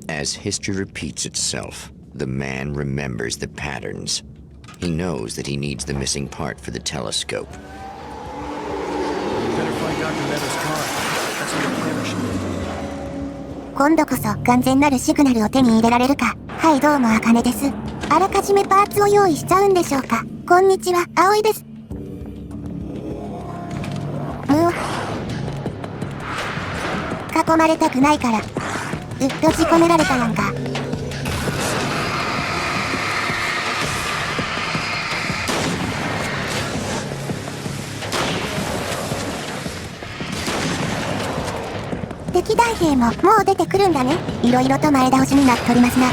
As history repeats itself, the man remembers the patterns. He knows that he needs the missing part for the telescope. Better find Dr. Meadows' car. That's what the camera should be. 今度こそ完全なるシグナルを手に入れられるか。はい、どうも、あかねです。あらかじめパーツを用意しちゃうんでしょうか。こんにちは、葵です。もう囲まれたくないから閉じ込められたやんか。敵大兵ももう出てくるんだね。いろいろと前倒しになっとりますな。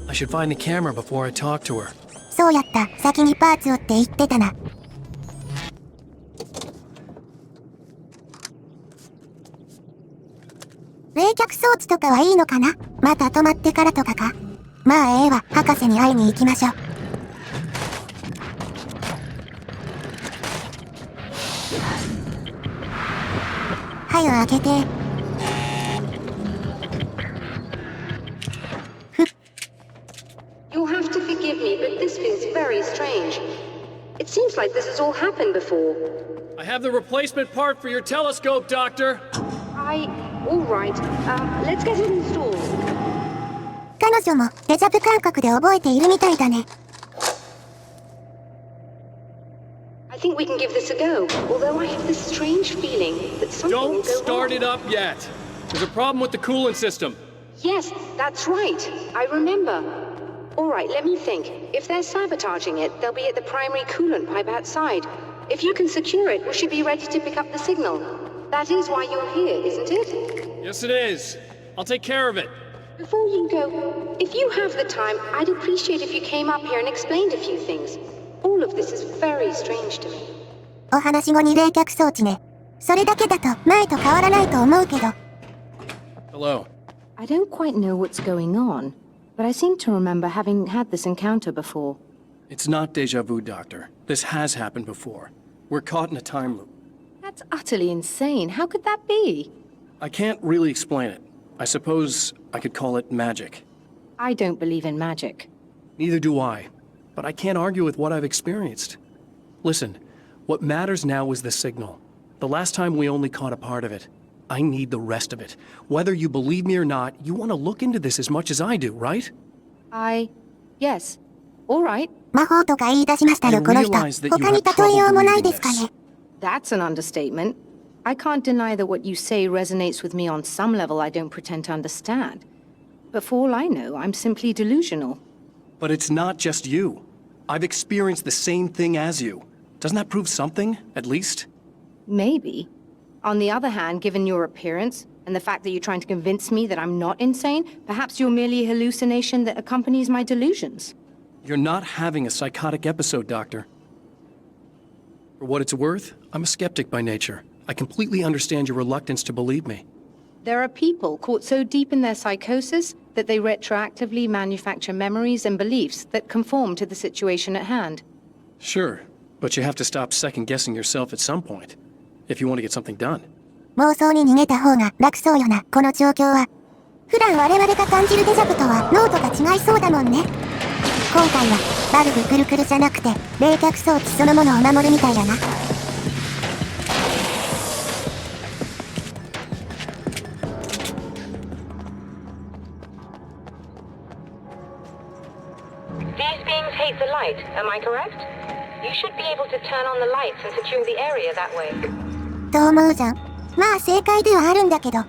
I should find the camera before I talk to her. そうやった。先にパーツをって言ってたな。冷却装置とかはいいのかな。また止まってからとかか。まあええわ。博士に会いに行きましょう。はよ開けて。You'll have to forgive me, but this feels very strange. It seems like this has all happened before. I have the replacement part for your telescope, Doctor. All right. Let's get it installed. 彼女もデジャブ感覚で覚えているみたいだね。I think we can give this a go, although I have this strange feeling that something will Don't go start wrong. it up yet. There's a problem with the coolant system. Yes, that's right. I remember. All right, let me think. If they're sabotaging it, they'll be at the primary coolant pipe outside. If you can secure it, we should be ready to pick up the signal. That is why you're here, isn't it? Yes, it is. I'll take care of it. Before you go, if you have the time, I'd appreciate if you came up here and explained a few things. All of this is very strange to me. お話後に冷却装置ね。それだけだと前と変わらないと思うけど。Hello. I don't quite know what's going on, but I seem to remember having had this encounter before. It's not deja vu, Doctor. This has happened before. We're caught in a time loop. That's utterly insane. How could that be? I can't really explain it. I suppose I could call it magic. I don't believe in magic. Neither do I. But I can't argue with what I've experienced. Listen, what matters now is the signal. The last time we only caught a part of it. I need the rest of it. Whether you believe me or not, you want to look into this as much as I do, right? Yes. All right. 魔法とか言い出しましたよ、この人。他に例えようもないですかね。That's an understatement. I can't deny that what you say resonates with me on some level I don't pretend to understand. But for all I know, I'm simply delusional. But it's not just you. I've experienced the same thing as you. Doesn't that prove something, at least? Maybe. On the other hand, given your appearance, and the fact that you're trying to convince me that I'm not insane, perhaps you're merely a hallucination that accompanies my delusions. You're not having a psychotic episode, Doctor. For what it's worth, I'm a skeptic by nature. I completely understand your reluctance to believe me. There are people caught so deep in their psychosis that they retroactively manufacture memories and beliefs that conform to the situation at hand. Sure, but you have to stop second-guessing yourself at some point, if you want to get something done. 妄想に逃げた方が楽そうよな、この状況は。普段我々が感じるデジャブとは濃度が違いそうだもんね。今回はバルブクルクルじゃなくて冷却装置そのものを守るみたいだな。These beings hate the light, am I correct? You should be able to turn on the lights and secure the area that way. と思うじゃん。まあ正解ではあるんだけど。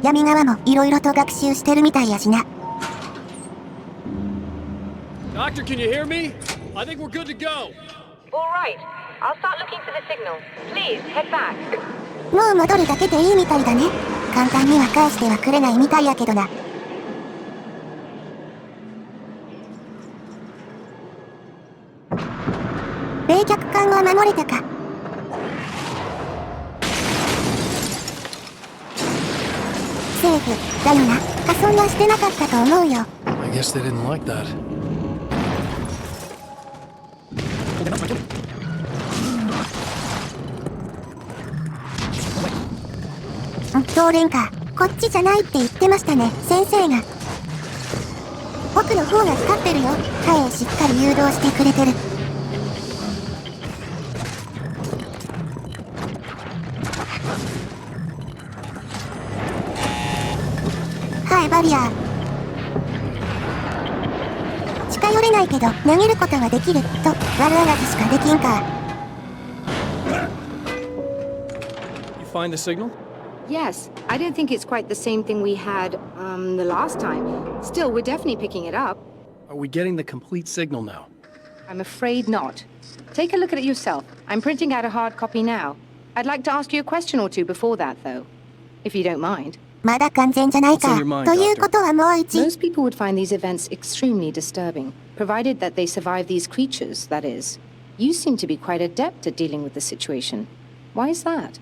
闇側もいろいろと学習してるみたいやしな。Doctor, can you hear me? I think we're good to go. All right. I'll start looking for the signal. Please, head back. もう戻るだけでいいみたいだね。簡単には返してはくれないみたいやけどな。冷却管は守れたか。セーフだよな。破損はしてなかったと思うよ。I guess they didn't like that. 通れんか。こっちじゃないって言ってましたね、先生が。奥の方が光ってるよ。彼へしっかり誘導してくれてる。はい、バリア。近寄れないけど投げることはできると悪あがきしかできんか。 You find the signal? Yes, I don't think it's quite the same thing we had, the last time. Still, we're definitely picking it up. Are we getting the complete signal now? I'm afraid not. Take a look at it yourself. I'm printing out a hard copy now. I'd like to ask you a question or two before that, though. If you don't mind. まだ完全じゃないか。 What's on your mind, ということはもう一。 Most people would find these events extremely disturbing, provided that they survive these creatures, that is. You seem to be quite adept at dealing with the situation. Why is that?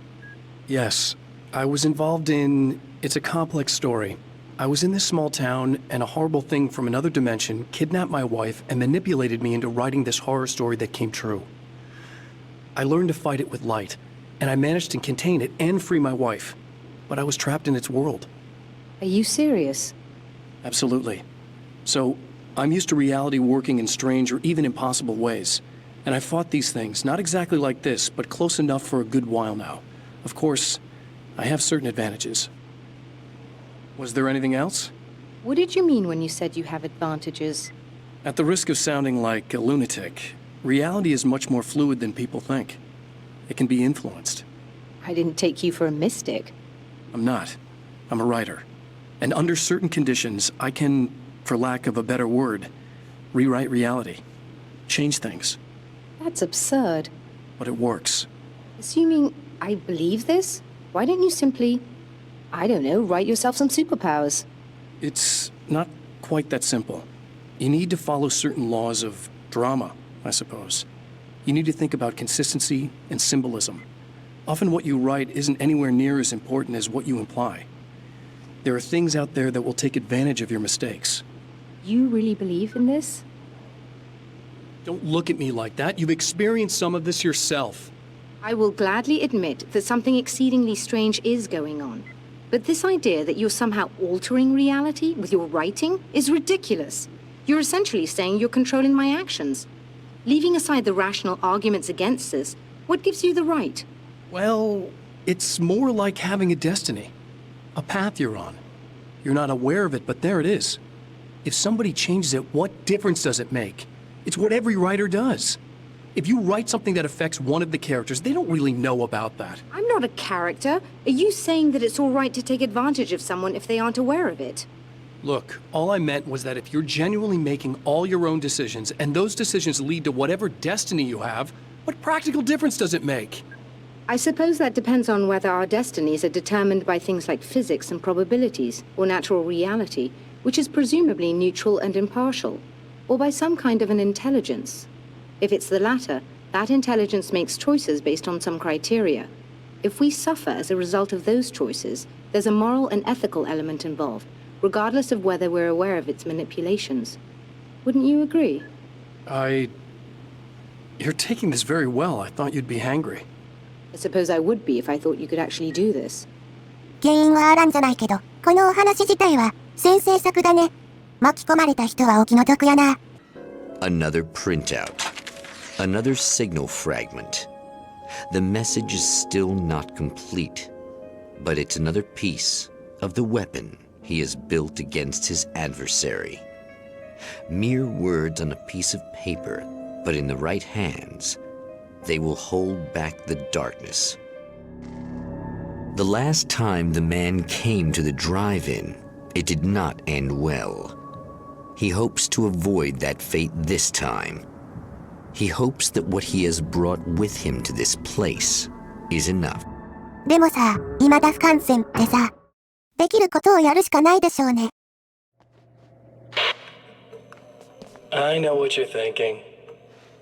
Yes. I was involved in... It's a complex story. I was in this small town, and a horrible thing from another dimension kidnapped my wife and manipulated me into writing this horror story that came true. I learned to fight it with light, and I managed to contain it and free my wife. But I was trapped in its world. Are you serious? Absolutely. So, I'm used to reality working in strange or even impossible ways. And I fought these things, not exactly like this, but close enough for a good while now. Of course, I have certain advantages. Was there anything else? What did you mean when you said you have advantages? At the risk of sounding like a lunatic, reality is much more fluid than people think. It can be influenced. I didn't take you for a mystic. I'm not. I'm a writer. And under certain conditions, I can, for lack of a better word, rewrite reality. Change things. That's absurd. But it works. Assuming I believe this, why don't you simply, I don't know, write yourself some superpowers? It's not quite that simple. You need to follow certain laws of drama, I suppose. You need to think about consistency and symbolism. Often what you write isn't anywhere near as important as what you imply. There are things out there that will take advantage of your mistakes. You really believe in this? Don't look at me like that. You've experienced some of this yourself. I will gladly admit that something exceedingly strange is going on. But this idea that you're somehow altering reality with your writing is ridiculous. You're essentially saying you're controlling my actions. Leaving aside the rational arguments against this, what gives you the right? Well, it's more like having a destiny. A path you're on. You're not aware of it, but there it is. If somebody changes it, what difference does it make? It's what every writer does. If you write something that affects one of the characters, they don't really know about that. I'm not a character. Are you saying that it's all right to take advantage of someone if they aren't aware of it? Look, all I meant was that if you're genuinely making all your own decisions, and those decisions lead to whatever destiny you have, what practical difference does it make? I suppose that depends on whether our destinies are determined by things like physics and probabilities, or natural reality, which is presumably neutral and impartial, or by some kind of an intelligence. If it's the latter, that intelligence makes choices based on some criteria. If we suffer as a result of those choices, there's a moral and ethical element involved, regardless of whether we're aware of its manipulations. Wouldn't you agree? You're taking this very well. I thought you'd be hangry. I suppose I would be if I thought you could actually do this. 原因はあらんじゃないけど、このお話自体は先制作だね。巻き込まれた人はお気の毒やな。Another printout. Another signal fragment. The message is still not complete, but it's another piece of the weapon he has built against his adversary. Mere words on a piece of paper, but in the right hands, they will hold back the darkness. The last time the man came to the drive-in, it did not end well. He hopes to avoid that fate this time. He hopes that what he has brought with him to this place is enough. でもさ、未だ不完全ってさ、できることをやるしかないでしょうね。I know what you're thinking.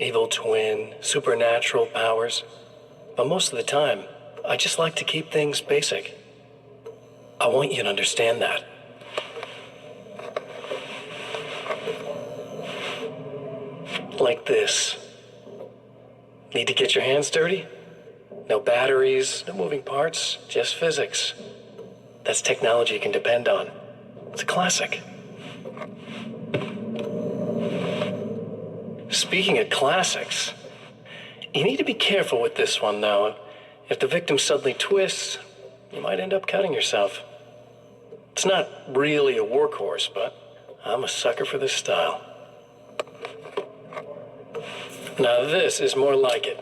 Evil twin, supernatural powers. But most of the time, I just like to keep things basic. I want you to understand that. Like this. Need to get your hands dirty? No batteries, no moving parts, just physics. That's technology you can depend on. It's a classic. Speaking of classics, you need to be careful with this one, though. If the victim suddenly twists, you might end up cutting yourself. It's not really a workhorse, but I'm a sucker for this style. Now this is more like it.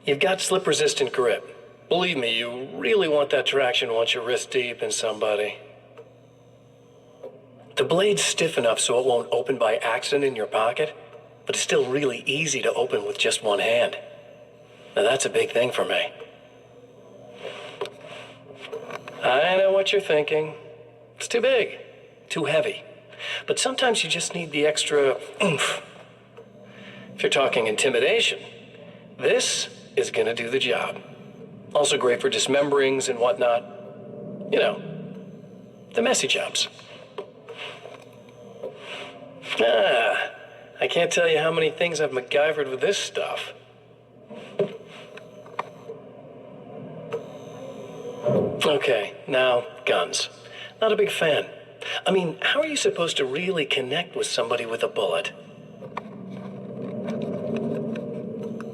You've got slip-resistant grip. Believe me, you really want that traction once you're wrist deep in somebody. The blade's stiff enough so it won't open by accident in your pocket, but it's still really easy to open with just one hand. Now that's a big thing for me. I know what you're thinking. It's too big, too heavy. But sometimes you just need the extra oomph. If you're talking intimidation, this is gonna do the job. Also great for dismemberings and whatnot. You know, the messy jobs. I can't tell you how many things I've MacGyvered with this stuff. Okay, now, guns. Not a big fan. I mean, how are you supposed to really connect with somebody with a bullet?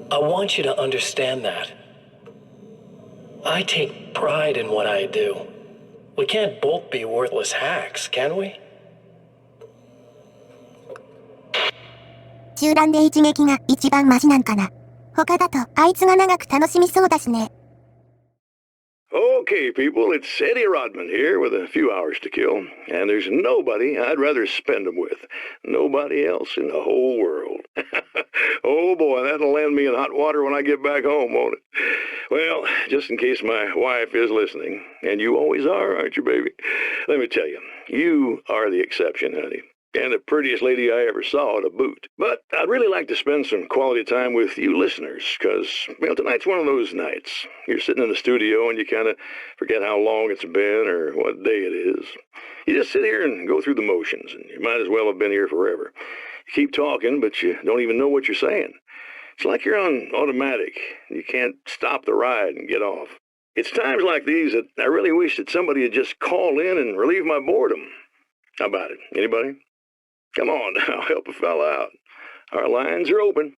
I want you to understand that. I take pride in what I do. We can't both be worthless hacks, can we? 集団で一撃が一番マシなんかな。他だとあいつが長く楽しみそうだしね。Okay, people, it's Eddie Rodman here with a few hours to kill, and there's nobody I'd rather spend them with. Nobody else in the whole world. Oh boy, that'll land me in hot water when I get back home, won't it? Well, just in case my wife is listening, and you always are, aren't you, baby? Let me tell you, you are the exception, honey. And the prettiest lady I ever saw to boot. But I'd really like to spend some quality time with you listeners, because, well, tonight's one of those nights. You're sitting in the studio and you kind of forget how long it's been or what day it is. You just sit here and go through the motions, and you might as well have been here forever. You keep talking, but you don't even know what you're saying. It's like you're on automatic. You can't stop the ride and get off. It's times like these that I really wish that somebody would just call in and relieve my boredom. How about it? Anybody? Come on now, help a fella out. Our lines are open.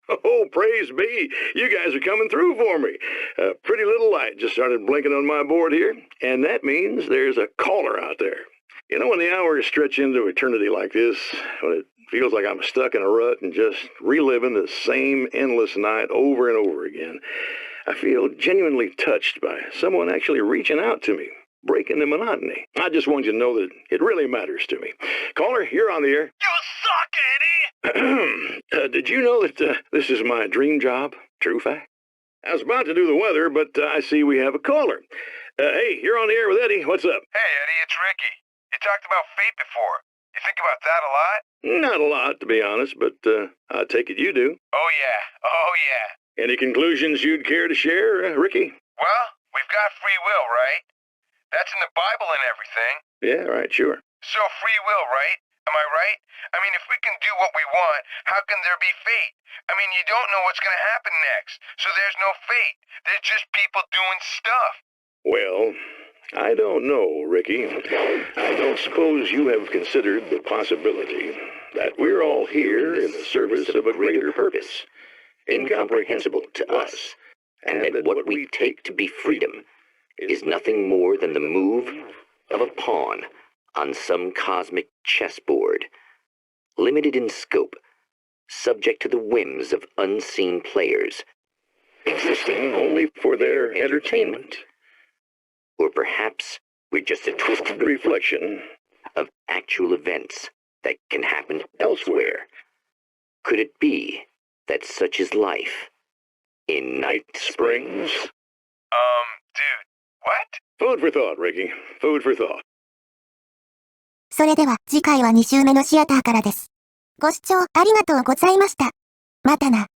Oh, praise be. You guys are coming through for me. A pretty little light just started blinking on my board here, and that means there's a caller out there. You know, when the hours stretch into eternity like this, when it feels like I'm stuck in a rut and just reliving the same endless night over and over again, I feel genuinely touched by someone actually reaching out to me. Breaking the monotony. I just want you to know that it really matters to me. Caller, you're on the air. You suck, Eddie! Did you know that this is my dream job? True fact. I was about to do the weather, but I see we have a caller. Hey, you're on the air with Eddie. What's up? Hey, Eddie, it's Ricky. You talked about fate before. You think about that a lot? Not a lot, to be honest, but I take it you do. Oh, yeah. Any conclusions you'd care to share, Ricky? Well, we've got free will, right? That's in the Bible and everything. Yeah, right, sure. So free will, right? Am I right? I mean, if we can do what we want, how can there be fate? I mean, you don't know what's going to happen next, so there's no fate. There's just people doing stuff. Well, I don't know, Ricky. I don't suppose you have considered the possibility that we're all here in the service of a greater purpose, incomprehensible to us, and that what we take to be freedom is nothing more than the move of a pawn on some cosmic chessboard, limited in scope, subject to the whims of unseen players, existing only for their entertainment. Or perhaps we're just a twisted reflection of actual events that can happen elsewhere. Could it be that such is life in Night Springs? Dude, what? Food for thought, Ricky. Food for thought. それでは次回は2週目のシアターからです。ご視聴ありがとうございました。またな。